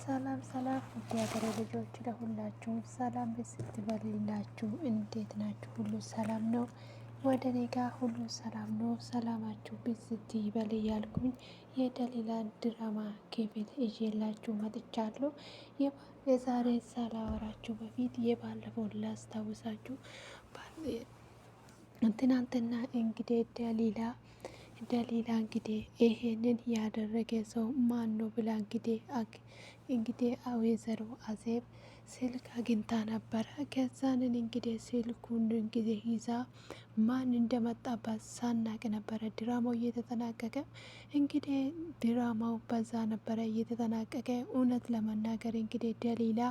ሰላም ሰላም ውድ የሀገሬ ልጆች ለሁላችሁም ሰላም ስትበልላችሁ እንዴት ናችሁ? ሁሉ ሰላም ነው? ወደ እኔ ጋር ሁሉ ሰላም ነው። ሰላማችሁ ብዝት ይበል እያልኩኝ የደሊላ ድራማ ክፍል ይዤላችሁ መጥቻለሁ። የዛሬ ሳላወራችሁ በፊት የባለፈውን ላስታውሳችሁ። ትናንትና እንግዲህ ደሊላ እንግዲህ ይሄንን ያደረገ ሰው ማን ነው ብላ እንግዲህ ወይዘሮ አዜብ ስልክ አግኝታ ነበረ። ከዛንን እንግዲህ ስልኩን እንግዲህ ይዛ ማን እንደመጣባት ሳናቅ ነበረ ድራማው እየተጠናቀቀ። እንግዲህ ድራማው በዛ ነበረ እየተጠናቀቀ። እውነት ለመናገር እንግዲህ ደሊላ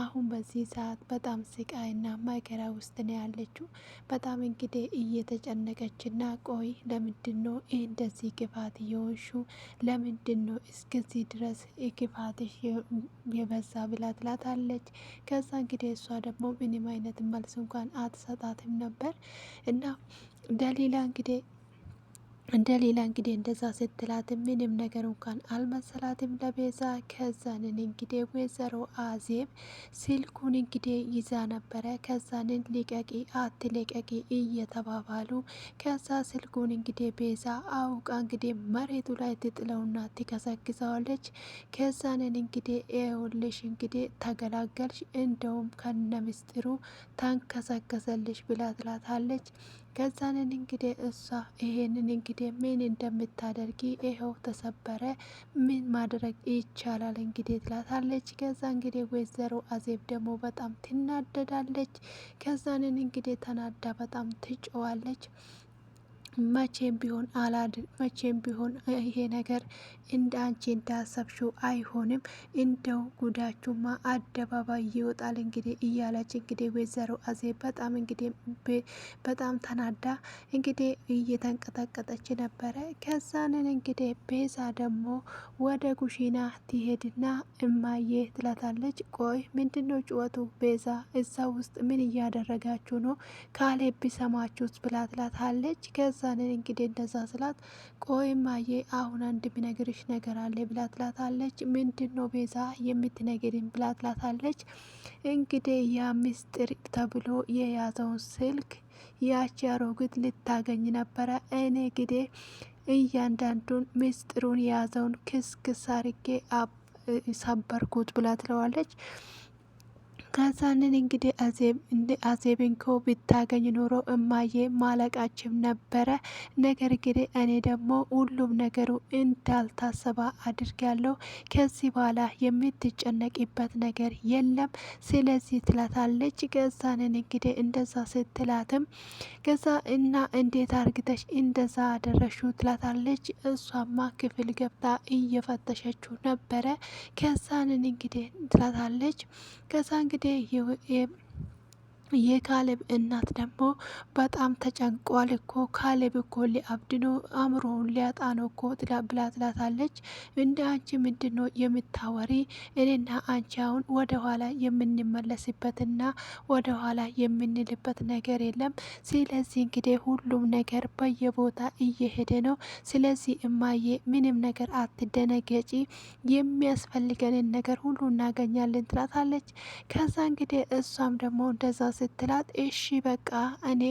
አሁን በዚህ ሰዓት በጣም ስቃይና መከራ ውስጥ ነው ያለችው። በጣም እንግዲህ እየተጨነቀችና ቆይ ለምንድን ነው እንደዚህ ክፋት የሆንሹ? ለምንድን ነው እስከዚህ ድረስ ክፋትሽ የበዛ ብላ ትላታለች። ከዛ እንግዲህ እሷ ደግሞ ምንም አይነት መልስ እንኳን አትሰጣትም ነበር እና ደሊላ እንግዲህ እንደዛ ስትላት ምንም ነገር እንኳን አልመሰላትም ለቤዛ። ከዛንን እንግዲህ ወይዘሮ አዜብ ስልኩን እንግዲህ ይዛ ነበረ። ከዛንን ሊቀቂ አትለቀቂ እየተባባሉ ከዛ ስልኩን እንግዲህ ቤዛ አውቃ እንግዲህ መሬቱ ላይ ትጥለውና ትከሰክሰዋለች። ከዛንን እንግዲህ ይኸውልሽ እንግዲህ ተገላገልሽ፣ እንደውም ከነ ምስጢሩ ተንከሰከሰልሽ ብላ ትላታለች። ከዛንን እንግዲህ እሷ ይሄንን እንግዲህ ምን እንደምታደርጊ ይኸው ተሰበረ፣ ምን ማድረግ ይቻላል እንግዲህ ትላታለች። ከዛ እንግዲህ ወይዘሮ አዜብ ደግሞ በጣም ትናደዳለች። ከዛንን እንግዲህ ተናዳ በጣም ትጮዋለች። መቼም ቢሆን ይሄ ነገር እንደ አንቺ እንዳሰብሽው አይሆንም፣ እንደው ጉዳችሁማ አደባባይ ይወጣል እንግዲህ እያለች እንግዲህ ወይዘሮ አዜብ በጣም እንግዲህ በጣም ተናዳ እንግዲህ እየተንቀጠቀጠች ነበረ። ከዛንን እንግዲህ ቤዛ ደግሞ ወደ ኩሽና ትሄድና እማዬ ትላታለች። ቆይ ምንድነው ጩኸቱ? ቤዛ እዛ ውስጥ ምን እያደረጋችሁ ነው? ካሌብ ቢሰማችሁስ ብላ ትላታለች። ከዛንን እንግዲህ እንደዛ ስላት ቆይ እማዬ አሁን አንድ ብነግርሽ ነገር አለ ብላ ትላታለች። ምንድነው ቤዛ የምትነግሪኝ ብላ ትላታለች። እንግዲህ ያ ምስጢር ተብሎ የያዘውን ስልክ ያቺ አሮጊት ልታገኝ ነበረ። እኔ እንግዲህ እያንዳንዱን ምስጢሩን የያዘውን ክስ አርጌ ሰበርኩት ብላ ትለዋለች። ከዛንን እንግዲህ አዜብን ኮ ብታገኝ ኖሮ እማዬ ማለቃችም ነበረ። ነገር ግን እኔ ደግሞ ሁሉም ነገሩ እንዳልታሰባ አድርጊያለሁ። ከዚህ በኋላ የምትጨነቂበት ነገር የለም። ስለዚህ ትላታለች። ከዛንን እንግዲህ እንደዛ ስትላትም ከዛ እና እንዴት አርግተሽ እንደዛ አደረሹ ትላታለች። እሷማ ክፍል ገብታ እየፈተሸችው ነበረ። ከዛንን እንግዲህ ትላታለች። ከዛ እንግዲህ የካሌብ እናት ደግሞ በጣም ተጨንቋል እኮ ካሌብ እኮ ሊያብድ ነው፣ አእምሮውን ሊያጣ ነው እኮ ብላ ትላታለች። እንደ አንቺ ምንድን ነው የምታወሪ? እኔና አንቺ አሁን ወደ ኋላ የምንመለስበትና ወደ ኋላ የምንልበት ነገር የለም። ስለዚህ እንግዲህ ሁሉም ነገር በየቦታ እየሄደ ነው። ስለዚህ እማዬ ምንም ነገር አትደነገጪ፣ የሚያስፈልገንን ነገር ሁሉ እናገኛለን ትላታለች። ከዛ እንግዲህ እሷም ደግሞ እንደዛ ስትላት እሺ በቃ እኔ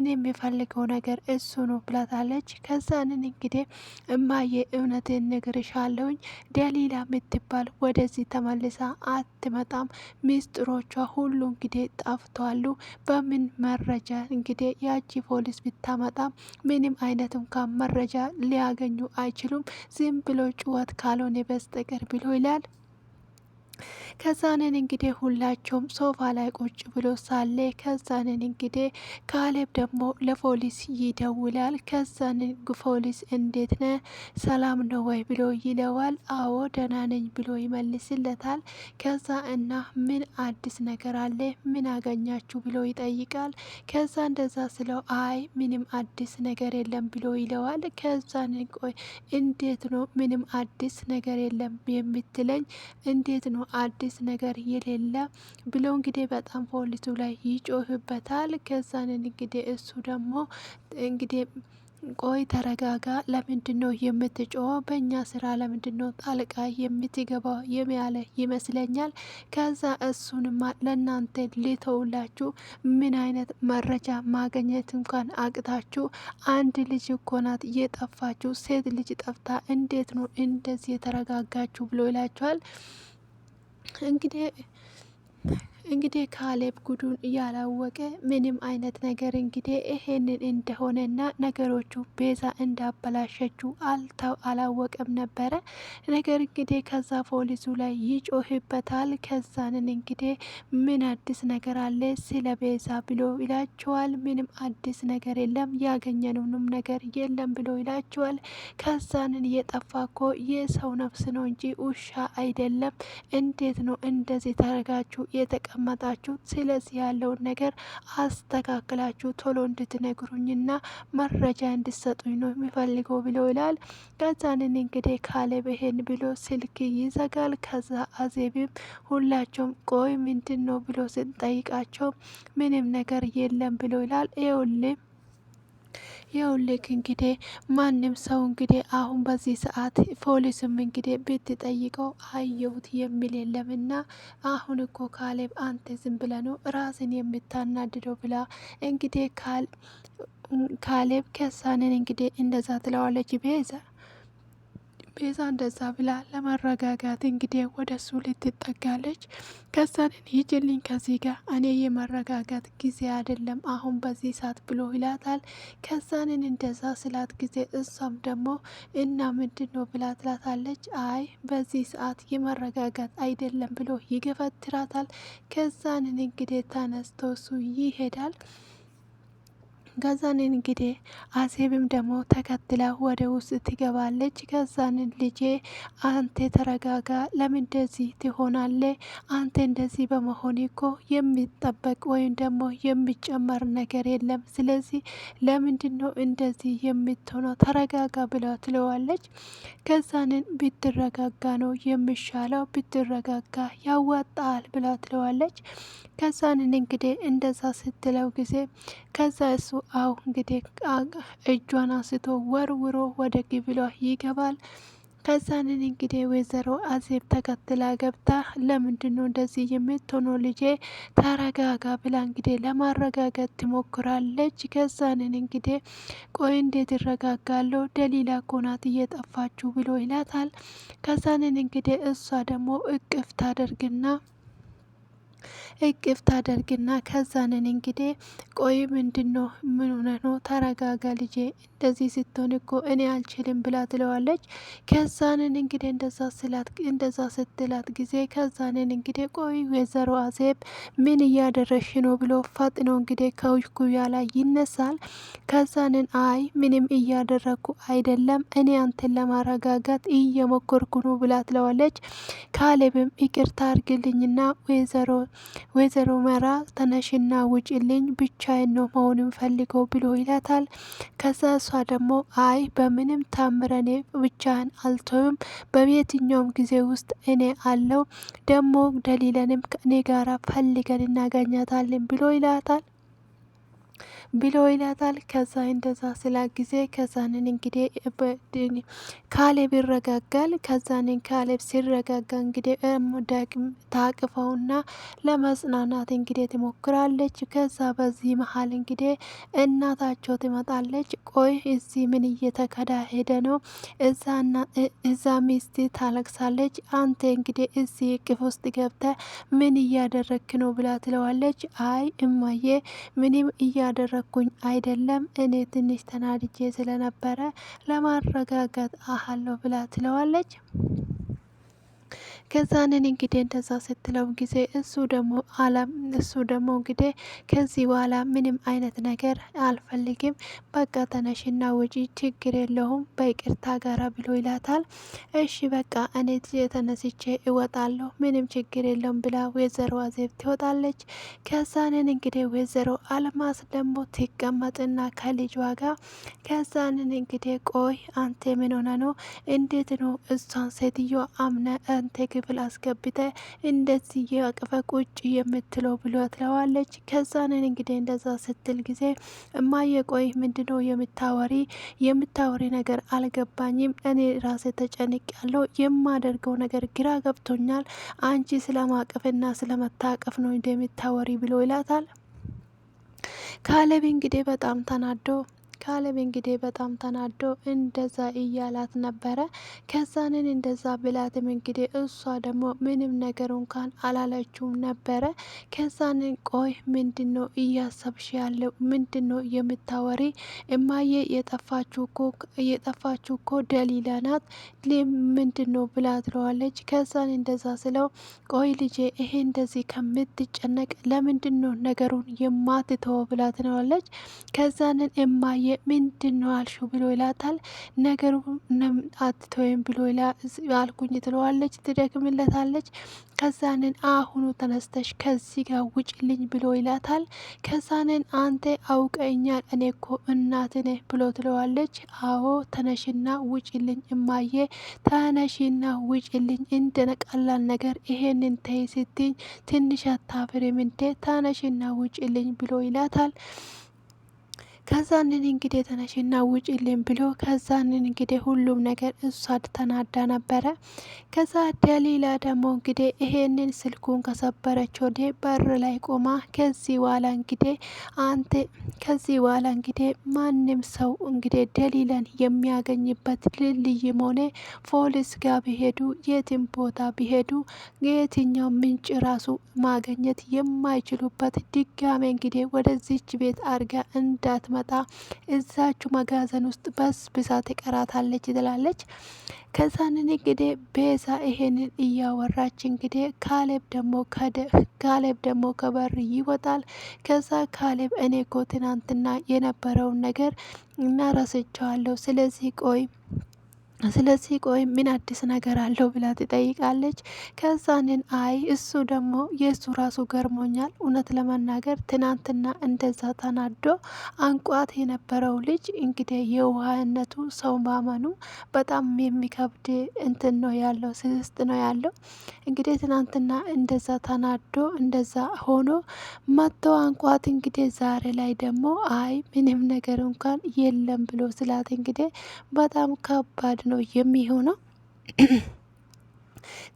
የሚፈልገው ነገር እሱ ነው ብላታለች። ከዛንን እንግዲህ እማዬ እውነትን ነግርሻለሁኝ ደሊላ የምትባል ወደዚህ ተመልሳ አትመጣም። ሚስጥሮቿ ሁሉ እንግዲህ ጠፍቷሉ። በምን መረጃ እንግዲህ ያቺ ፖሊስ ብታመጣም ምንም አይነት እንኳን መረጃ ሊያገኙ አይችሉም፣ ዝም ብሎ ጩኸት ካልሆነ በስተቀር ብሎ ይላል። ከዛንን እንግዲህ ሁላቸውም ሶፋ ላይ ቁጭ ብሎ ሳለ ከዛንን እንግዲህ ካሌብ ደግሞ ለፖሊስ ይደውላል። ከዛንን ፖሊስ እንዴት ነ ሰላም ነው ወይ ብሎ ይለዋል። አዎ ደህና ነኝ ብሎ ይመልስለታል። ከዛ እና ምን አዲስ ነገር አለ? ምን አገኛችሁ ብሎ ይጠይቃል። ከዛ እንደዛ ስለው አይ ምንም አዲስ ነገር የለም ብሎ ይለዋል። ከዛንን ቆይ እንዴት ነው ምንም አዲስ ነገር የለም የምትለኝ? እንዴት ነው አዲስ ነገር የሌለ ብሎ እንግዲህ በጣም ፖሊሱ ላይ ይጮህበታል። ከዛንን እንግዲህ እሱ ደግሞ እንግዲህ ቆይ ተረጋጋ። ለምንድን ነው የምትጮኸው? በእኛ ስራ ለምንድን ነው ጣልቃ የምትገባው? የሚያለ ይመስለኛል። ከዛ እሱንማ ለእናንተ ሊተውላችሁ ምን አይነት መረጃ ማግኘት እንኳን አቅታችሁ? አንድ ልጅ እኮ ናት የጠፋችሁ፣ ሴት ልጅ ጠፍታ እንዴት ነው እንደዚህ የተረጋጋችሁ ብሎ ይላችኋል። እንግዲህ ካሌብ ጉዱን እያላወቀ ምንም አይነት ነገር እንግዲህ ይሄንን እንደሆነና ነገሮቹ ቤዛ እንዳበላሸችው አላወቀም ነበረ። ነገር እንግዲህ ከዛ ፖሊሱ ላይ ይጮህበታል። ከዛንን እንግዲህ ምን አዲስ ነገር አለ ስለ ቤዛ ብሎ ይላቸዋል። ምንም አዲስ ነገር የለም፣ ያገኘነውንም ነገር የለም ብሎ ይላቸዋል። ከዛንን የጠፋ እኮ የሰው ነፍስ ነው እንጂ ውሻ አይደለም። እንዴት ነው እንደዚህ ተረጋችሁ የተቀመጣችሁ? ስለዚህ ያለውን ነገር አስተካክላችሁ ቶሎ እንድትነግሩኝና መረጃ እንድሰጡኝ ነው የሚፈልገው ብሎ ይላል። ከዛንን እንግዲህ ካሌብ ይሄን ብሎ ስልክ ይዘጋል። ከዛ አዜብም ሁላቸውም ቆይ ምንድን ነው ብሎ ስንጠይቃቸው ምንም ነገር የለም ብሎ ይላል። ይኸውልህ እንግዲህ ማንም ሰው እንግዲህ አሁን በዚህ ሰዓት ፖሊስም እንግዲህ ብትጠይቀው አየሁት የሚል የለምና አሁን እኮ ካሌብ አንተ ዝም ብለ ነው ራስን የምታናድደው ብላ እንግዲህ ካሌብ ከሳንን እንግዲህ እንደዛ ትለዋለች ቤዛ እንደዛ ብላ ለመረጋጋት እንግዲህ ወደ እሱ ልትጠጋለች። ከዛንን ሂጅልኝ ከዚህ ጋር እኔ የመረጋጋት ጊዜ አይደለም አሁን በዚህ ሰዓት ብሎ ይላታል። ከዛንን እንደዛ ስላት ጊዜ እሷም ደግሞ እና ምንድን ነው ብላ ትላታለች። አይ በዚህ ሰዓት የመረጋጋት አይደለም ብሎ ይገፈትራታል። ከዛንን እንግዲህ ተነስቶ እሱ ይሄዳል። ከዛንን እንግዲህ አዜብም ደግሞ ተከትላ ወደ ውስጥ ትገባለች። ከዛንን ልጄ አንተ ተረጋጋ፣ ለምን እንደዚህ ትሆናለ? አንተ እንደዚህ በመሆን እኮ የሚጠበቅ ወይም ደግሞ የሚጨመር ነገር የለም። ስለዚህ ለምንድን ነው እንደዚህ የምትሆነው? ተረጋጋ ብላ ትለዋለች። ከዛንን ብትረጋጋ ነው የሚሻለው፣ ብትረጋጋ ያዋጣል ብላ ትለዋለች። ከዛንን እንግዲህ እንደዛ ስትለው ጊዜ ከዛ እሱ አው እንግዲህ እጇን አንስቶ ወርውሮ ወደ ግብሏ ይገባል። ከዛንን እንግዲህ ወይዘሮ አዜብ ተከትላ ገብታ ለምንድን ነው እንደዚህ የምትሆነው ልጄ ተረጋጋ ብላ እንግዲህ ለማረጋጋት ትሞክራለች። ከዛንን እንግዲህ ቆይ እንዴት ይረጋጋለሁ ደሊላ ኮናት እየጠፋችሁ ብሎ ይላታል። ከዛንን እንግዲህ እሷ ደግሞ እቅፍ ታደርግና ከዛንን እንግዲህ ቆይ ምንድን ነው ምን ሆነ ነው? ተረጋጋ ልጄ እንደዚህ ስትሆን እኮ እኔ አልችልም ብላ ትለዋለች። ከዛንን እንግዲህ እንደዛ ስትላት ጊዜ ከዛንን እንግዲህ ቆይ ወይዘሮ አዜብ ምን እያደረሽ ነው ብሎ ፈጥኖ እንግዲህ ከውሽኩያ ላይ ይነሳል። ከዛንን አይ ምንም እያደረግኩ አይደለም እኔ አንተን ለማረጋጋት እየሞከርኩ ነው ብላ ትለዋለች። ካሌብም ይቅርታ አርግልኝና ወይዘሮ መራ ተነሽና ውጭልኝ ብቻዬን ነው መሆን ፈልገው ብሎ ይላታል። ከዛ እሷ ደግሞ አይ በምንም ታምረኔ ብቻህን አልተውም፣ በየትኛውም ጊዜ ውስጥ እኔ አለው ደግሞ ደሊለንም ከእኔ ጋራ ፈልገን እናገኛታለን ብሎ ይላታል። ከዛ እንደዛ ስላ ጊዜ ከዛንን እንግዲህ ካሌብ ይረጋጋል። ከዛንን ካሌብ ሲረጋጋ እንግዲህ ዳግም ታቅፈውና ለመጽናናት እንግዲህ ትሞክራለች። ከዛ በዚህ መሀል እንግዲህ እናታቸው ትመጣለች። ቆይ እዚህ ምን እየተካሄደ ነው? እዛ ሚስት ታለቅሳለች። አንተ እንግዲህ እዚህ እቅፍ ውስጥ ገብተ ምን እያደረክ ነው ብላ ትለዋለች። አይ እማዬ ምንም እያደረግኩኝ አይደለም እኔ ትንሽ ተናድጄ ስለነበረ ለማረጋጋት አሃለሁ ብላ ትለዋለች። ከዛንን እንግዲህ እንደዛ ስትለው ጊዜ እሱ ደግሞ እንግዲህ ከዚህ በኋላ ምንም አይነት ነገር አልፈልግም፣ በቃ ተነሽና ውጪ ችግር የለውም በይቅርታ ጋራ ብሎ ይላታል። እሺ በቃ እኔ ተነስቼ እወጣለሁ ምንም ችግር የለውም ብላ ወይዘሮ አዜብ ትወጣለች። ከዛንን እንግዲህ ወይዘሮ አልማዝ ደግሞ ትቀመጥና ከልጇ ጋር ከዛንን እንግዲህ ቆይ አንተ ምን ሆነ ነው? እንዴት ነው እሷን ሴትዮ አምነ አንተ ክፍል አስገብተ እንደዚህ የአቅፈ ቁጭ የምትለው ብሎ ትለዋለች። ከዛንን እንግዲህ እንደዛ ስትል ጊዜ እማዬ ቆይ ምንድነው የምታወሪ ነገር አልገባኝም። እኔ ራሴ ተጨንቅ ያለው የማደርገው ነገር ግራ ገብቶኛል። አንቺ ስለማቀፍና ስለመታቀፍ ነው እንደምታወሪ ብሎ ይላታል። ካሌብ እንግዲህ በጣም ተናዶ እንደዛ እያላት ነበረ። ከዛንን እንደዛ ብላትም እንግዲህ እሷ ደግሞ ምንም ነገር እንኳን አላለችውም ነበረ። ከዛንን ቆይ ምንድነው እያሰብሽ ያለው? ምንድነው የምታወሪ? እማዬ የጠፋችሁ እኮ ደሊላ ናት። ምንድነው ብላ ትለዋለች። ከዛን እንደዛ ስለው ቆይ ልጄ ይሄ እንደዚህ ከምትጨነቅ ለምንድነው ነገሩን የማትተው ብላ ትለዋለች። ከዛንን እማዬ ምንድን ነው አልሽው ብሎ ይላታል። ነገሩ አትተወይም ብሎ አልኩኝ ትለዋለች። ትደግምለታለች። ከዛንን አሁኑ ተነስተሽ ከዚህ ጋር ውጭልኝ ብሎ ይላታል። ከዛንን አንተ አውቀኛል እኔ እኮ እናት ነህ ብሎ ትለዋለች። አዎ ተነሽና ውጭልኝ እማዬ ተነሽና ውጭልኝ፣ እንደ ቀላል ነገር ይሄንን ተይ ስትኝ ትንሽ አታፍሪም እንዴ? ተነሽና ውጭልኝ ብሎ ይላታል። ከዛንን እንግዲህ ተነሽና ውጭልኝ ብሎ ከዛንን እንግዲህ ሁሉም ነገር እሷ ተናዳ ነበረ። ከዛ ደሊላ ደግሞ እንግዲህ ይሄንን ስልኩን ከሰበረች ወደ በር ላይ ቆማ ከዚህ በኋላ እንግዲህ ማንም ሰው እንግዲህ ደሊላን የሚያገኝበት ልልይም ሆነ ፖሊስ ጋር ቢሄዱ የትም ቦታ ቢሄዱ የትኛው ምንጭ ራሱ ማገኘት የማይችሉበት ድጋሜ እንግዲህ ወደዚች ቤት አርጋ እንዳትመጣ እዛችሁ መጋዘን ውስጥ በስብሳ ትቀራታለች ትላለች። ከዛንን እንግዲህ ቤዛ ይሄንን እያወራች እንግዲህ ካሌብ ደግሞ ከበር ይወጣል። ከዛ ካሌብ እኔ እኮ ትናንትና የነበረውን ነገር እናረስቸዋለሁ ስለዚህ ቆይ ምን አዲስ ነገር አለው ብላ ትጠይቃለች። ከዛንን አይ እሱ ደግሞ የእሱ ራሱ ገርሞኛል። እውነት ለመናገር ትናንትና እንደዛ ተናዶ አንቋት የነበረው ልጅ እንግዲህ የዋህነቱ ሰው ማመኑ በጣም የሚከብድ እንትን ነው ያለው፣ ስስት ነው ያለው። እንግዲህ ትናንትና እንደዛ ተናዶ እንደዛ ሆኖ መጥቶ አንቋት እንግዲህ ዛሬ ላይ ደግሞ አይ ምንም ነገር እንኳን የለም ብሎ ስላት እንግዲህ በጣም ከባድ ነው የሚሆነው።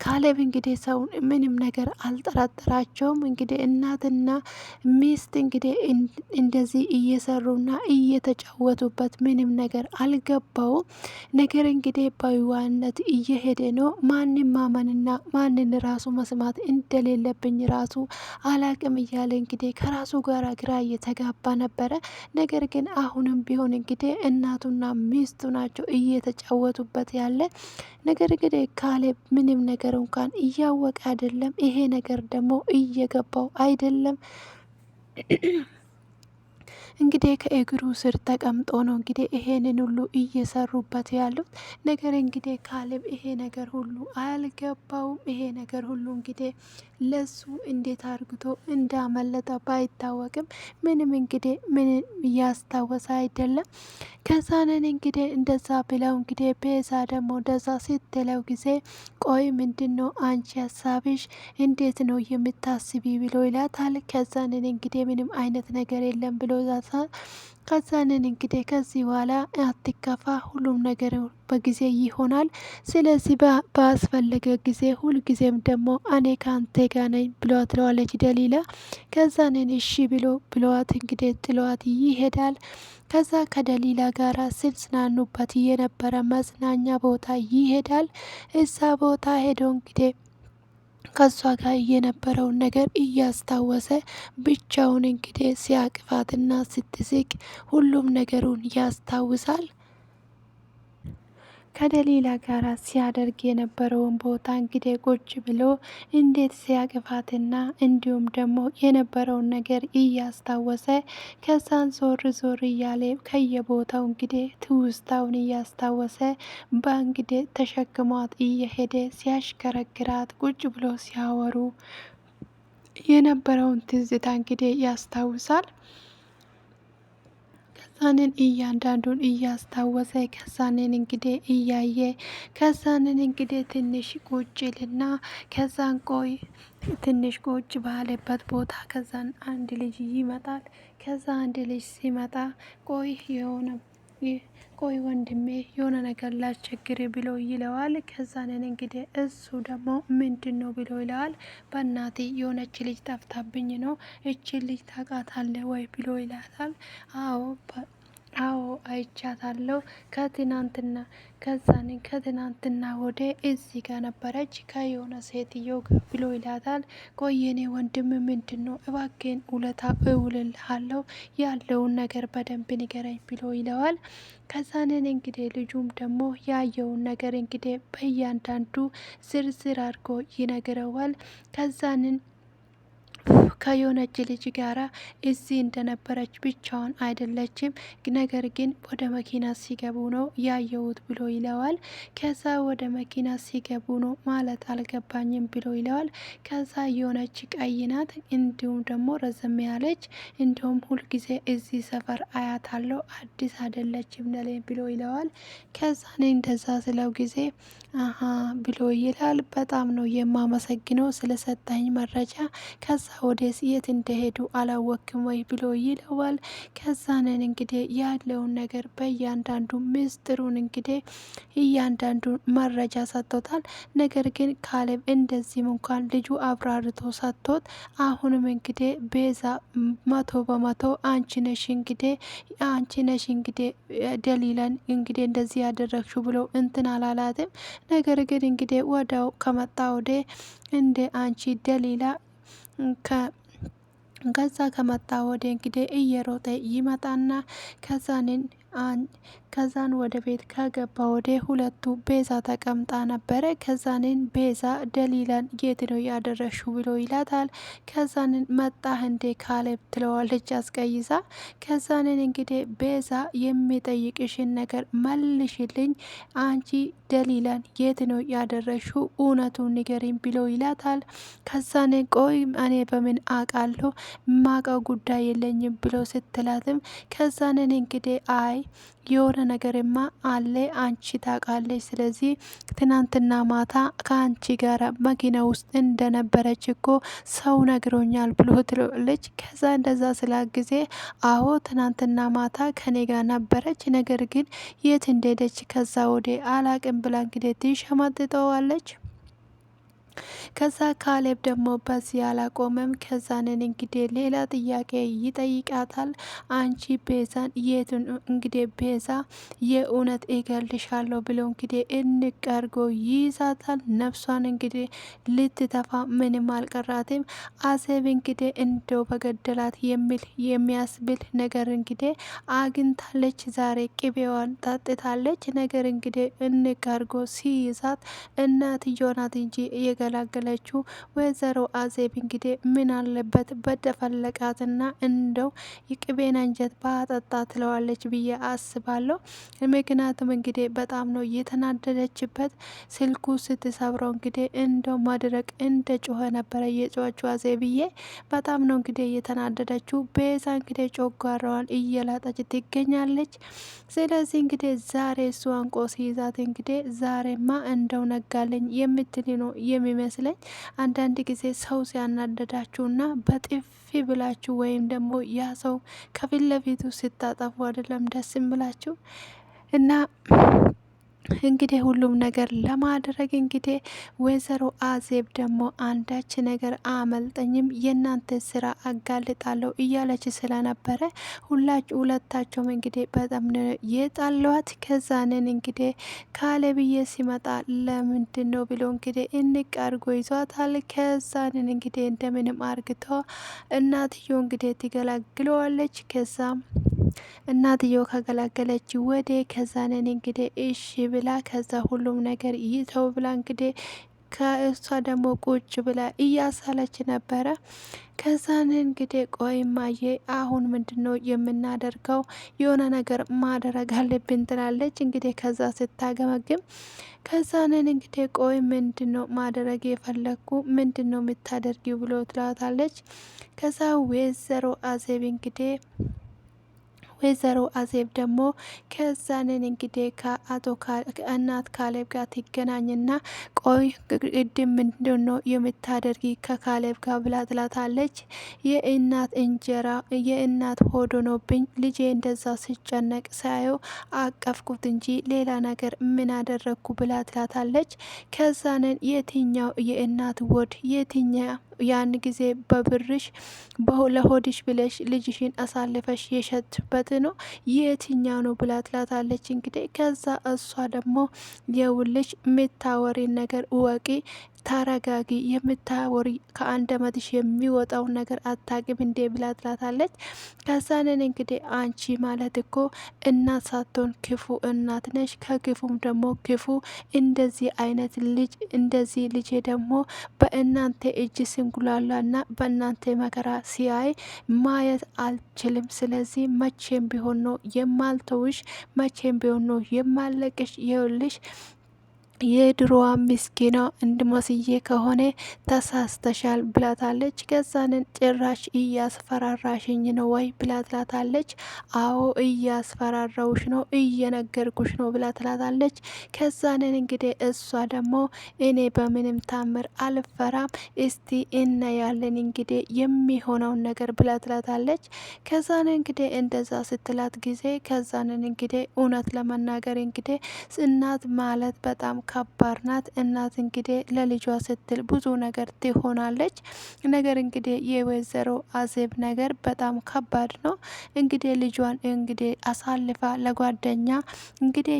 ካሌብ እንግዲህ ሰውን ምንም ነገር አልጠራጠራቸውም። እንግዲህ እናትና ሚስት እንግዲህ እንደዚህ እየሰሩና እየተጫወቱበት ምንም ነገር አልገባውም። ነገር እንግዲህ በዋነት እየሄደ ነው። ማንም ማመንና ማንን ራሱ መስማት እንደሌለብኝ ራሱ አላቅም እያለ እንግዲህ ከራሱ ጋር ግራ እየተጋባ ነበረ። ነገር ግን አሁንም ቢሆን እንግዲህ እናቱና ሚስቱ ናቸው እየተጫወቱበት ያለ ነገር። እንግዲህ ካሌብ ምንም ነገር እንኳን እያወቀ አይደለም። ይሄ ነገር ደግሞ እየገባው አይደለም። እንግዲህ ከእግሩ ስር ተቀምጦ ነው እንግዲህ ይሄንን ሁሉ እየሰሩበት ያሉት ነገር። እንግዲህ ካሌብ ይሄ ነገር ሁሉ አልገባውም። ይሄ ነገር ሁሉ እንግዲህ ለሱ እንዴት አርግቶ እንዳመለጠ ባይታወቅም ምንም እንግዲህ ምን እያስታወሰ አይደለም። ከዛንን እንግዲህ እንደዛ ብለው እንግዲህ ቤዛ ደግሞ እንደዛ ስትለው ጊዜ ቆይ ምንድነው አንቺ ሀሳብሽ እንዴት ነው የምታስቢ ብሎ ይላታል። ከዛንን እንግዲህ ምንም አይነት ነገር የለም ብሎ ከዛንን እንግዲህ ከዚህ በኋላ አትከፋ፣ ሁሉም ነገር በጊዜ ይሆናል። ስለዚህ ባስፈለገ ጊዜ ሁልጊዜም ደግሞ እኔ ከአንተ ጋር ነኝ ብለዋት ትለዋለች ደሊላ። ከዛንን እሺ ብለዋት እንግዲህ ጥለዋት ይሄዳል። ከዛ ከደሊላ ጋር ሲዝናኑበት የነበረ መዝናኛ ቦታ ይሄዳል። እዛ ቦታ ሄዶ እንግዲህ ከሷ ጋር የነበረውን ነገር እያስታወሰ ብቻውን እንግዲህ ሲያቅፋትና ስትስቅ ሁሉም ነገሩን ያስታውሳል። ከደሊላ ጋር ሲያደርግ የነበረውን ቦታ እንግዲህ ቁጭ ብሎ እንዴት ሲያቅፋትና እንዲሁም ደግሞ የነበረውን ነገር እያስታወሰ ከዛን ዞር እያለ ከየቦታው እንግዲህ ትውስታውን እያስታወሰ በእንግዲህ ተሸክሟት እየሄደ ሲያሽከረክራት ቁጭ ብሎ ሲያወሩ የነበረውን ትዝታ እንግዲህ ያስታውሳል። ከዛንን እያንዳንዱን እያስታወሰ ከዛንን እንግዲህ እያየ ከዛንን እንግዲህ ትንሽ ቁጭልና ከዛን ቆይ ትንሽ ቁጭ ባለበት ቦታ ከዛን አንድ ልጅ ይመጣል። ከዛ አንድ ልጅ ሲመጣ ቆይ የሆነ ቆይ ወንድሜ የሆነ ነገር ላስቸግር ብሎ ይለዋል። ከዛንን እንግዲህ እሱ ደግሞ ምንድን ነው ብሎ ይለዋል። በእናቴ የሆነች ልጅ ጠፍታብኝ ነው እችን ልጅ ታውቃታለህ ወይ ብሎ ይላታል። አዎ አዎ አይቻታለሁ ከትናንትና ከትናንትና ወደ እዚህ ጋር ነበረች ከየሆነ ሴትዮ ጋር ብሎ ይላታል። ቆይ የኔ ወንድም ምንድን ነው እባክህን ውለታ እውልልሃለሁ ያለውን ነገር በደንብ ንገረኝ ብሎ ይለዋል። ከዛንን እንግዲህ ልጁም ደግሞ ያየውን ነገር እንግዲህ በእያንዳንዱ ዝርዝር አድርጎ ይነግረዋል። ከዛንን ከየሆነች ልጅ ጋራ እዚህ እንደነበረች ብቻዋን አይደለችም፣ ነገር ግን ወደ መኪና ሲገቡ ነው ያየሁት ብሎ ይለዋል። ከዛ ወደ መኪና ሲገቡ ነው ማለት አልገባኝም ብሎ ይለዋል። ከዛ የሆነች ቀይ ናት፣ እንዲሁም ደግሞ ረዘም ያለች፣ እንዲሁም ሁልጊዜ እዚህ ሰፈር አያት አለው አዲስ አይደለችም ለሌ ብሎ ይለዋል። ከዛ እኔ እንደዛ ስለው ጊዜ አሀ ብሎ ይላል። በጣም ነው የማመሰግነው ስለሰጠኝ መረጃ፣ ከዛ ወደ የት እንደሄዱ አላወክም ወይ ብሎ ይለዋል። ከዛንን እንግዲህ ያለውን ነገር በእያንዳንዱ ምስጢሩን እንግዲህ እያንዳንዱ መረጃ ሰጥቶታል። ነገር ግን ካሌብ እንደዚህም እንኳን ልጁ አብራርቶ ሰጥቶት አሁንም እንግዲህ ቤዛ 100% አንቺ ነሽ እንግዲህ ደሊለን እንግዲህ እንደዚህ ያደረግሽው ብሎ እንትን አላላትም። ነገር ግን እንግዲህ ወዳው ከመጣ ወደ እንደ አንቺ ደሊላ ከዛ ከመጣ ወደ እንግዲህ እየሮጠ ይመጣና ከዛን ወደ ቤት ከገባ ወደ ሁለቱ ቤዛ ተቀምጣ ነበረ። ከዛንን ቤዛ ደሊላን የት ነው ያደረሽው ብሎ ይላታል። ከዛንን መጣህ እንዴ ካሌብ ትለዋለች አስቀይዛ። ከዛንን እንግዲህ ቤዛ የሚጠይቅሽን ነገር መልሽልኝ፣ አንቺ ደሊላን የት ነው ያደረሽው እውነቱን ንገሪኝ ብሎ ይላታል። ከዛንን ቆይ እኔ በምን አውቃለሁ ማቀው ጉዳይ የለኝም ብሎ ስትላትም ከዛንን እንግዲህ አይ የሆነ ነገርማ አለ አንቺ ታውቃለች፣ ስለዚህ ትናንትና ማታ ከአንቺ ጋር መኪና ውስጥ እንደነበረች እኮ ሰው ነግሮኛል ብሎ ትለዋለች። ከዛ እንደዛ ስላት ጊዜ አዎ ትናንትና ማታ ከኔ ጋር ነበረች፣ ነገር ግን የት እንደሄደች ከዛ ወደ አላቅም ብላ እንግዲህ ትሸማጥጠዋለች። ከዛ ካሌብ ደግሞ በዚህ አላቆመም። ከዛንን እንግዲህ ሌላ ጥያቄ ይጠይቃታል። አንቺ ቤዛን የቱን እንግዲህ ቤዛ የእውነት እገልሻለሁ ብሎ እንግዲህ እንቀርጎ ይይዛታል። ነፍሷን እንግዲህ ልትተፋ ምንም አልቀራትም። አሴብ እንግዲህ እንደው በገደላት የሚል የሚያስብል ነገር እንግዲህ አግኝታለች። ዛሬ ቅቤዋን ጠጥታለች። ነገር እንግዲህ እንቀርጎ ሲይዛት እናትየው ናት እንጂ የገላገለችው ወይዘሮ አዜብ እንግዲህ ምን አለበት በደፈለቃትና እንደው የቅቤን አንጀት ባጠጣ ትለዋለች ብዬ አስባለሁ። ምክንያቱም እንግዲህ በጣም ነው የተናደደችበት። ስልኩ ስትሰብረው እንግዲህ እንደው ማድረግ እንደ ጮኸ ነበረ የጮኸችው አዜብዬ። በጣም ነው እንግዲህ የተናደደችው። ቤዛ እንግዲህ ጮጓራዋን እየላጠች ትገኛለች። ስለዚህ እንግዲህ ዛሬ እሱ አንቆ ሲይዛት እንግዲህ ዛሬማ እንደው ነጋለኝ የምትል ነው የሚመስለኝ። አንዳንድ ጊዜ ሰው ሲያናደዳችሁና በጥፊ ብላችሁ ወይም ደግሞ ያ ሰው ከፊት ለፊቱ ስታጠፉ አይደለም ደስ ይምላችሁ እና እንግዲህ ሁሉም ነገር ለማድረግ እንግዲህ ወይዘሮ አዜብ ደግሞ አንዳች ነገር አመልጠኝም የእናንተ ስራ አጋልጣለሁ እያለች ስለነበረ ሁለታቸውም እንግዲህ በጣም የጣሏት። ከዛንን እንግዲህ ካሌብዬ ሲመጣ ለምንድን ነው ብሎ እንግዲህ እንቅ አርጎ ይዟታል። ከዛንን እንግዲህ እንደምንም አርግቶ እናትየው እንግዲህ ትገላግለዋለች። ከዛም እናትየው ከገላገለች ወደ ከዛንን እንግዲህ እሺ ብላ ከዛ ሁሉም ነገር ይተው ብላ እንግዲህ ከእሷ ደግሞ ቁጭ ብላ እያሳለች ነበረ። ከዛን እንግዲህ ቆይ እማዬ አሁን ምንድን ነው የምናደርገው? የሆነ ነገር ማድረግ አለብን ትላለች። እንግዲህ ከዛ ስታገመግም ከዛንን እንግዲህ ቆይ ምንድን ነው ማድረግ የፈለግኩ ምንድን ነው የምታደርጊው ብሎ ትላታለች። ከዛ ወይዘሮ አዜብ እንግዲህ ወይዘሮ አዜብ ደግሞ ከዛንን እንግዲህ ከእናት ካሌብ ጋር ትገናኝና ቆይ ቅድም ምንድን ነው የምታደርጊ ከካሌብ ጋር ብላ ትላታለች። የእናት እንጀራ የእናት ሆድ ሆኖብኝ ልጄ እንደዛ ሲጨነቅ ሳየው አቀፍኩት እንጂ ሌላ ነገር ምን አደረግኩ ብላ ትላታለች። ከዛንን የትኛው የእናት ወድ የትኛው ያን ጊዜ በብርሽ ለሆድሽ ብለሽ ልጅሽን አሳልፈሽ የሸጥበት ነው የትኛው ነው ብላ ትላታለች። እንግዲህ ከዛ እሷ ደግሞ የውልሽ የምታወሪን ነገር እወቂ፣ ተረጋጊ፣ የምታወሪ ከአንደበትሽ የሚወጣውን ነገር አታቂም እንዴ ብላ ትላታለች። ከዛንን እንግዲህ አንቺ ማለት እኮ እናት ሳትሆን ክፉ እናት ነሽ፣ ከክፉም ደግሞ ክፉ እንደዚህ አይነት ልጅ እንደዚህ ልጄ ደግሞ በእናንተ እጅ ስንጉላላና በእናንተ መከራ ሲያይ ማየት አልችልም። ስለዚህ መቼም ቢሆን ነው የማልተውሽ፣ መቼም ቢሆን ነው የማለቅሽ። ይኸውልሽ የድሮዋ ምስኪና እንድመስዬ ከሆነ ተሳስተሻል ብላታለች። ከዛንን ጭራሽ እያስፈራራሽኝ ነው ወይ ብላትላታለች። አዎ እያስፈራራውሽ ነው እየነገርኩሽ ነው ብላትላታለች። ከዛንን እንግዲህ እሷ ደግሞ እኔ በምንም ታምር አልፈራም፣ እስቲ እናያለን እንግዲህ የሚሆነውን ነገር ብላትላታለች። ከዛንን እንግዲህ እንደዛ ስትላት ጊዜ ከዛንን እንግዲህ እውነት ለመናገር እንግዲህ እናት ማለት በጣም ከባድ ናት። እናት እንግዲህ ለልጇ ስትል ብዙ ነገር ትሆናለች። ነገር እንግዲህ የወይዘሮ አዜብ ነገር በጣም ከባድ ነው። እንግዲህ ልጇን እንግዲህ አሳልፋ ለጓደኛ እንግዲህ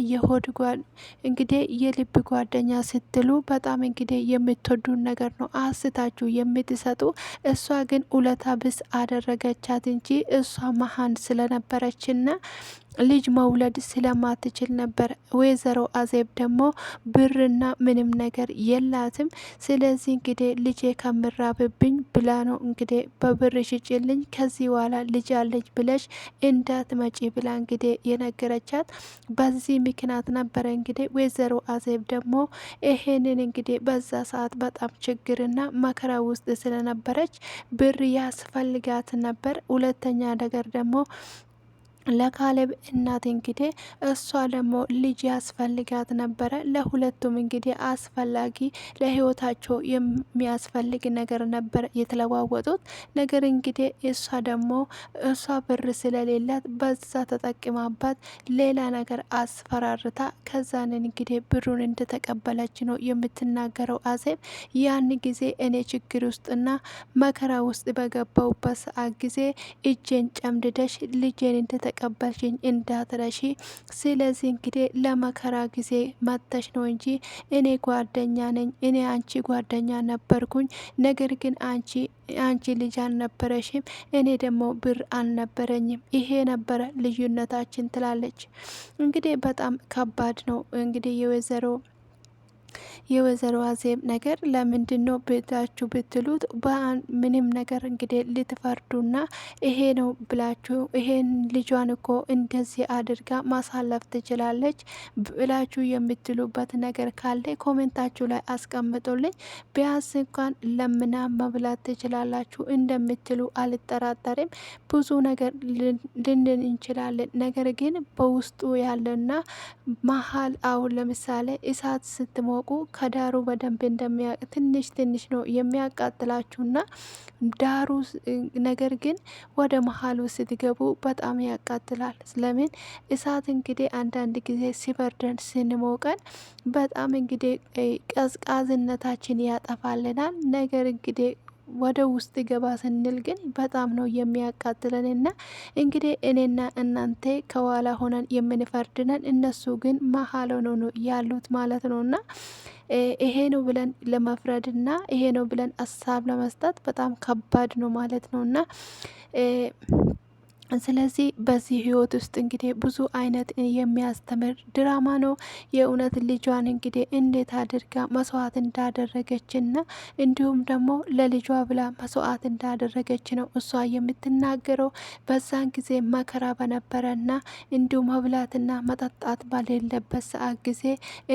እንግዲህ የልብ ጓደኛ ስትሉ በጣም እንግዲህ የምትወዱን ነገር ነው አስታችሁ የምትሰጡ። እሷ ግን ውለታ ብስ አደረገቻት እንጂ እሷ መሀን ስለነበረችና ልጅ መውለድ ስለማትችል ነበር። ወይዘሮ አዜብ ደግሞ ብርና ምንም ነገር የላትም። ስለዚህ እንግዲህ ልጄ ከምራብብኝ ብላ ነው እንግዲህ በብር ሽጭልኝ ከዚህ በኋላ ልጅ አለች ብለሽ እንዳትመጪ ብላ እንግዲህ የነገረቻት በዚህ ምክንያት ነበረ። እንግዲህ ወይዘሮ አዜብ ደግሞ ይሄንን እንግዲህ በዛ ሰዓት በጣም ችግርና መከራ ውስጥ ስለነበረች ብር ያስፈልጋት ነበር። ሁለተኛ ነገር ደግሞ ለካሌብ እናት እንግዲህ እሷ ደግሞ ልጅ ያስፈልጋት ነበረ። ለሁለቱም እንግዲህ አስፈላጊ ለህይወታቸው የሚያስፈልግ ነገር ነበር የተለዋወጡት። ነገር እንግዲህ እሷ ደግሞ እሷ ብር ስለሌላት በዛ ተጠቅማባት ሌላ ነገር አስፈራርታ ከዛንን እንግዲህ ብሩን እንደተቀበለች ነው የምትናገረው አዜብ። ያን ጊዜ እኔ ችግር ውስጥና መከራ ውስጥ በገባውበት ሰዓት ጊዜ እጄን ጨምድደሽ ልጄን እንደተቀበልሽኝ እንዳትረሺ። ስለዚህ እንግዲህ ለመከራ ጊዜ መጥተሽ ነው እንጂ እኔ ጓደኛ ነኝ፣ እኔ አንቺ ጓደኛ ነበርኩኝ። ነገር ግን አንቺ ልጅ አልነበረሽም፣ እኔ ደግሞ ብር አልነበረኝም። ይሄ ነበረ ልዩነታችን ትላለች። እንግዲህ በጣም ከባድ ነው እንግዲህ የወይዘሮ አዜብ ነገር። ለምንድን ነው ቤታችሁ ብትሉት ምንም ነገር እንግዲህ ልትፈርዱና ይሄ ነው ብላችሁ ይሄን ልጇን እኮ እንደዚህ አድርጋ ማሳለፍ ትችላለች ብላችሁ የምትሉበት ነገር ካለ ኮሜንታችሁ ላይ አስቀምጡልኝ። ቢያንስ እንኳን ለምና መብላት ትችላላችሁ እንደምትሉ አልጠራጠርም። ብዙ ነገር ልንል እንችላለን። ነገር ግን በውስጡ ያለና መሀል አሁን ለምሳሌ እሳት ስትሞቁ ከዳሩ በደንብ ትንሽ ትንሽ ነው የሚያቃጥላችሁና ዳሩ ነገር ግን ወደ መሀሉ ስትገቡ በጣም ያቃጥላል። ለምን እሳት እንግዲህ አንዳንድ ጊዜ ሲበርደን ስንሞቀን በጣም እንግዲህ ቀዝቃዝነታችን ያጠፋልናል። ነገር እንግዲህ ወደ ውስጥ ገባ ስንል ግን በጣም ነው የሚያቃጥለን። እና እንግዲህ እኔና እናንተ ከኋላ ሆነን የምንፈርድነን፣ እነሱ ግን መሀል ሆነው ነው ያሉት ማለት ነው። እና ይሄ ነው ብለን ለመፍረድና ይሄ ነው ብለን ሀሳብ ለመስጠት በጣም ከባድ ነው ማለት ነው። እና ስለዚህ በዚህ ህይወት ውስጥ እንግዲህ ብዙ አይነት የሚያስተምር ድራማ ነው። የእውነት ልጇን እንግዲህ እንዴት አድርጋ መስዋዕት እንዳደረገችና እንዲሁም ደግሞ ለልጇ ብላ መስዋዕት እንዳደረገች ነው እሷ የምትናገረው። በዛን ጊዜ መከራ በነበረና እንዲሁም መብላትና መጠጣት በሌለበት ሰዓት ጊዜ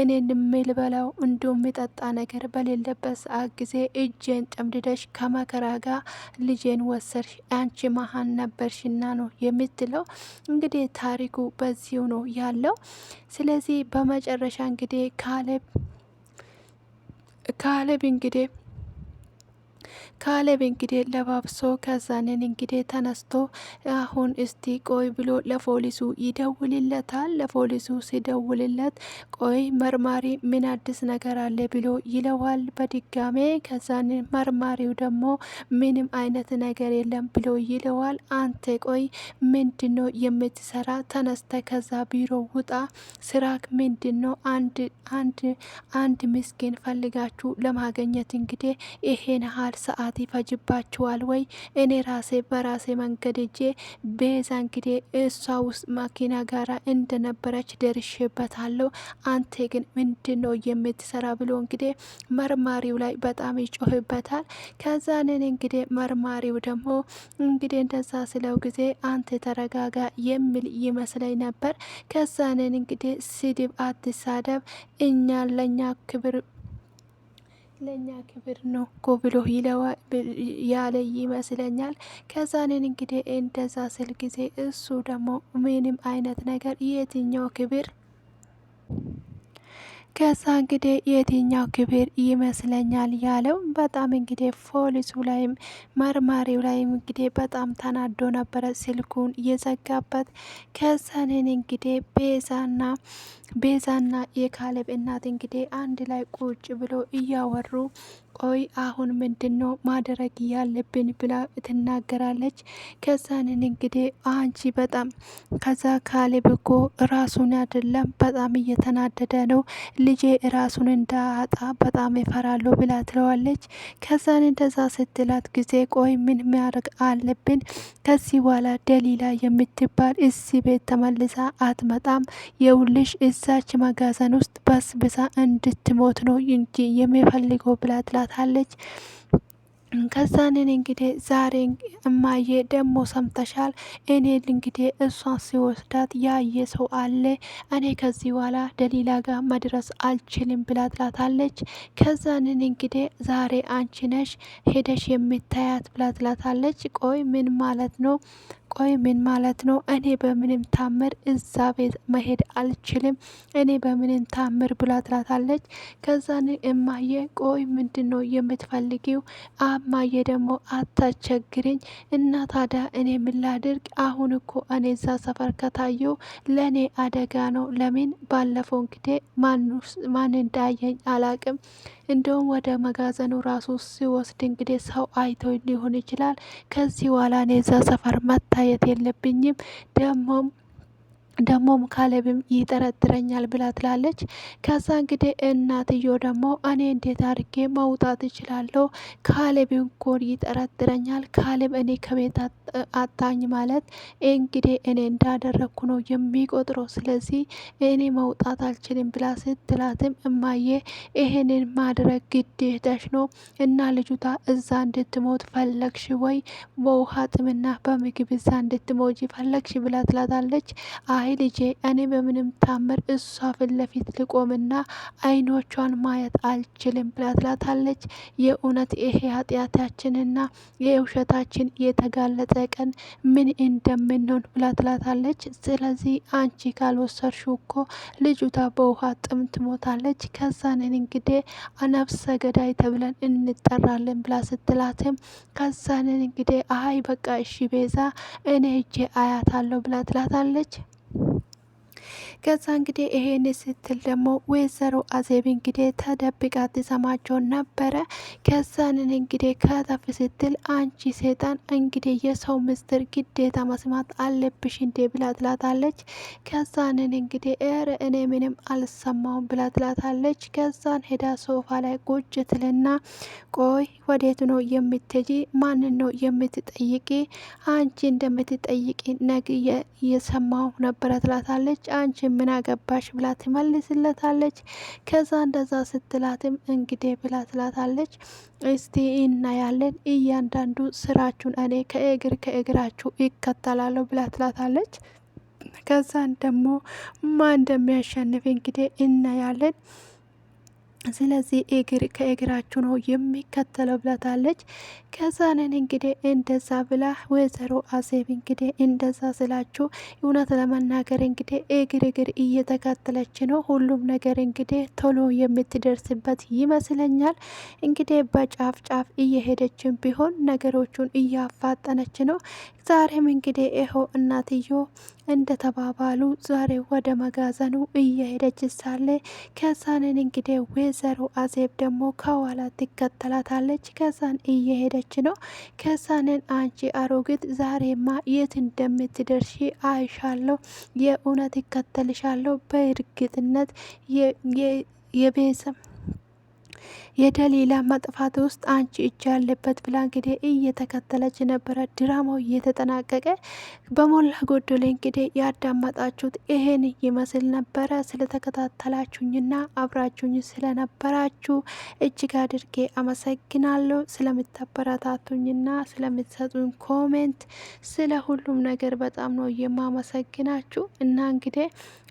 እኔን የምልበላው እንዲሁም የጠጣ ነገር በሌለበት ሰዓት ጊዜ እጄን ጨምድደሽ ከመከራ ጋር ልጄን ወሰድሽ፣ አንቺ መሀን ነበርሽና ነው የምትለው። እንግዲህ ታሪኩ በዚሁ ነው ያለው። ስለዚህ በመጨረሻ እንግዲህ ካሌብ እንግዲህ ለባብሶ ከዛንን እንግዲህ ተነስቶ አሁን እስቲ ቆይ ብሎ ለፖሊሱ ይደውልለታል። ለፖሊሱ ሲደውልለት ቆይ መርማሪ ምን አዲስ ነገር አለ ብሎ ይለዋል በድጋሜ። ከዛን መርማሪው ደግሞ ምንም አይነት ነገር የለም ብሎ ይለዋል። አንተ ቆይ ምንድነው የምትሰራ? ተነስተ ከዛ ቢሮ ውጣ፣ ስራክ ምንድነው? አንድ ምስኪን ፈልጋችሁ ለማገኘት እንግዲህ ይሄን ያህል ሰዓት ይፈጅባችኋል ወይ? እኔ ራሴ በራሴ መንገድ እጄ ቤዛ እንግዲህ እሷ ውስጥ መኪና ጋራ እንደነበረች ደርሼበታለሁ። አንተ ግን ምንድን ነው የምትሰራ ብሎ እንግዲህ መርማሪው ላይ በጣም ይጮህበታል። ከዛንን እንግዲህ መርማሪው ደግሞ እንግዲህ እንደዛ ስለው ጊዜ አንተ ተረጋጋ የሚል ይመስለኝ ነበር። ከዛንን እንግዲህ ስድብ አትሳደብ፣ እኛ ለኛ ክብር ነው እኮ ብሎ ያለ ይመስለኛል። ከዛንን እንግዲህ እንደዛ ስል ጊዜ እሱ ደግሞ ምንም አይነት ነገር የትኛው ክብር ከዛ እንግዲህ የትኛው ክብር ይመስለኛል ያለው። በጣም እንግዲህ ፖሊሱ ላይም መርማሪው ላይም እንግዲህ በጣም ተናዶ ነበረ ስልኩን የዘጋበት። ከዛንን እንግዲህ ቤዛና የካሌብ እናት እንግዲህ አንድ ላይ ቁጭ ብሎ እያወሩ ቆይ አሁን ምንድን ነው ማድረግ ያለብን ብላ ትናገራለች። ከዛንን እንግዲህ አንቺ በጣም ከዛ ካሌብ እኮ ራሱን አይደለም በጣም እየተናደደ ነው፣ ልጄ ራሱን እንዳያጣ በጣም ይፈራለሁ ብላ ትለዋለች። ከዛን እንደዛ ስትላት ጊዜ ቆይ ምን ማድረግ አለብን? ከዚህ በኋላ ደሊላ የምትባል እዚህ ቤት ተመልሳ አትመጣም፣ የውልሽ እዛች መጋዘን ውስጥ በስብሳ እንድትሞት ነው እንጂ የሚፈልገው ብላ ትላታለች። ከዛንን እንግዲህ ዛሬ እማዬ ደሞ ሰምተሻል? እኔ እንግዲህ እሷን ሲወስዳት ያየ ሰው አለ፣ እኔ ከዚህ በኋላ ደሊላ ጋር መድረስ አልችልም ብላ ትላታለች። ከዛንን እንግዲህ ዛሬ አንቺ ነሽ ሄደሽ የምታያት ብላ ትላታለች። ቆይ ምን ማለት ነው? እኔ በምንም ታምር እዛ ቤት መሄድ አልችልም፣ እኔ በምንም ታምር ብላ ትላታለች። ከዛን እማዬ ቆይ ምንድን ነው የምትፈልጊው? እማዬ ደግሞ አታስቸግርኝ እና ታዲያ እኔ ምን ላድርግ? አሁን እኮ እኔ እዛ ሰፈር ከታየው ለእኔ አደጋ ነው። ለምን ባለፈው እንግዲህ ማን እንዳየኝ አላቅም፣ እንደውም ወደ መጋዘኑ ራሱ ሲወስድ እንግዲህ ሰው አይቶ ሊሆን ይችላል። ከዚህ በኋላ እኔ እዛ ሰፈር መታየት የለብኝም፣ ደሞም ካሌብም ይጠረጥረኛል ብላ ትላለች። ከዛ እንግዲህ እናትዮ ደግሞ እኔ እንዴት አድርጌ መውጣት እችላለሁ? ካሌብ እንኮን ይጠረጥረኛል። ካሌብ እኔ ከቤት አታኝ ማለት እንግዲህ እኔ እንዳደረግኩ ነው የሚቆጥረው። ስለዚህ እኔ መውጣት አልችልም ብላ ስትላትም እማዬ ይሄንን ማድረግ ግዴታሽ ነው እና ልጁታ እዛ እንድትሞት ፈለግሽ ወይ? በውሃ ጥምና በምግብ እዛ እንድትሞጂ ፈለግሽ ብላ ትላታለች። አይ ልጄ እኔ በምንም ታምር እሷ ፊት ለፊት ልቆምና አይኖቿን ማየት አልችልም ብላ ትላታለች። የእውነት ይሄ ኃጢአታችንና የውሸታችን የተጋለጠ ቀን ምን እንደምንሆን ብላ ትላታለች። ስለዚህ አንቺ ካልወሰድሽው እኮ ልጁታ በውሃ ጥም ትሞታለች። ከዛንን እንግዲህ ነፍሰ ገዳይ ተብለን እንጠራለን ብላ ስትላትም ከዛንን እንግዲህ አይ በቃ እሺ ቤዛ እኔ እጄ አያታለሁ ብላ ትላታለች። ከዛ እንግዲህ ይሄን ስትል ደግሞ ወይዘሮ አዜብ እንግዲህ ተደብቃ ትሰማቸው ነበረ። ከዛንን እንግዲህ ከተፍ ስትል አንቺ ሴጣን እንግዲህ የሰው ምስጢር ግዴታ መስማት አለብሽ እንዴ ብላ ትላታለች። ከዛንን እንግዲህ እኔ ምንም አልሰማውም ብላ ትላታለች። ከዛን ሄዳ ሶፋ ላይ ቁጭ ትልና ቆይ ወዴት ነው የምትሄጂ? ማንን ነው የምትጠይቂ? አንቺ እንደምትጠይቂ ነግ የሰማው ነበረ ትላታለች። አንቺ ምን አገባሽ ብላ ትመልስለታለች። ከዛ እንደዛ ስትላትም እንግዲህ ብላ ትላታለች። እስቲ እናያለን እያንዳንዱ ስራችሁን እኔ ከእግራችሁ ይከተላለሁ ብላ ትላታለች። ከዛን ደግሞ ማን እንደሚያሸንፍ እንግዲህ እናያለን ስለዚህ እግር ከእግራችሁ ነው የሚከተለው ብላታለች። ከዛንን እንግዲህ እንደዛ ብላ ወይዘሮ አዜብ እንግዲህ እንደዛ ስላችሁ እውነት ለመናገር እንግዲህ እግር እየተከተለች ነው። ሁሉም ነገር እንግዲህ ቶሎ የምትደርስበት ይመስለኛል። እንግዲህ በጫፍ ጫፍ እየሄደችን ቢሆን ነገሮቹን እያፋጠነች ነው። ዛሬም እንግዲህ ይኸው እናትዮ እንደተባባሉ ዛሬ ወደ መጋዘኑ እየሄደች ሳለ ከዛንን እንግዲህ ወይዘሮ አዜብ ደግሞ ከኋላ ትከተላታለች። ከዛን እየሄደች ነው። ከዛንን አንቺ አሮጊት ዛሬማ የት እንደምትደርሺ አይሻለሁ፣ የእውነት ይከተልሻለሁ በእርግጥነት የቤተሰብ የደሊላ መጥፋት ውስጥ አንቺ እጅ ያለበት ብላ እንግዲህ እየተከተለች ነበረ። ድራማው እየተጠናቀቀ በሞላ ጎደል እንግዲህ ያዳመጣችሁት ይሄን ይመስል ነበረ። ስለተከታተላችሁኝና አብራችሁኝ ስለነበራችሁ እጅግ አድርጌ አመሰግናለሁ። ስለምታበረታቱኝና ስለምትሰጡኝ ኮሜንት፣ ስለ ሁሉም ነገር በጣም ነው የማመሰግናችሁ እና እንግዲህ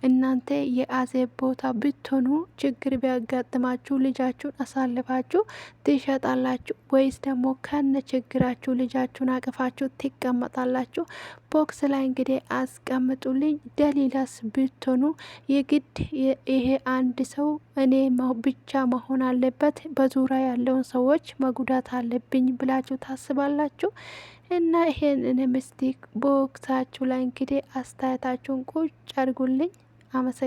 እናንተ የአዜብ ቦታ ብትሆኑ ችግር ቢያጋጥማችሁ ልጃችሁን አሳልፋችሁ ትሸጣላችሁ ወይስ ደግሞ ከነ ችግራችሁ ልጃችሁን አቅፋችሁ ትቀመጣላችሁ? ቦክስ ላይ እንግዲህ አስቀምጡልኝ። ደሊላስ ብትሆኑ የግድ ይሄ አንድ ሰው እኔ ብቻ መሆን አለበት፣ በዙሪያ ያለውን ሰዎች መጉዳት አለብኝ ብላችሁ ታስባላችሁ? እና ይሄን ምስቲክ ቦክሳችሁ ላይ እንግዲህ አስተያየታችሁን ቁጭ አድርጉልኝ። አመሰግናለሁ።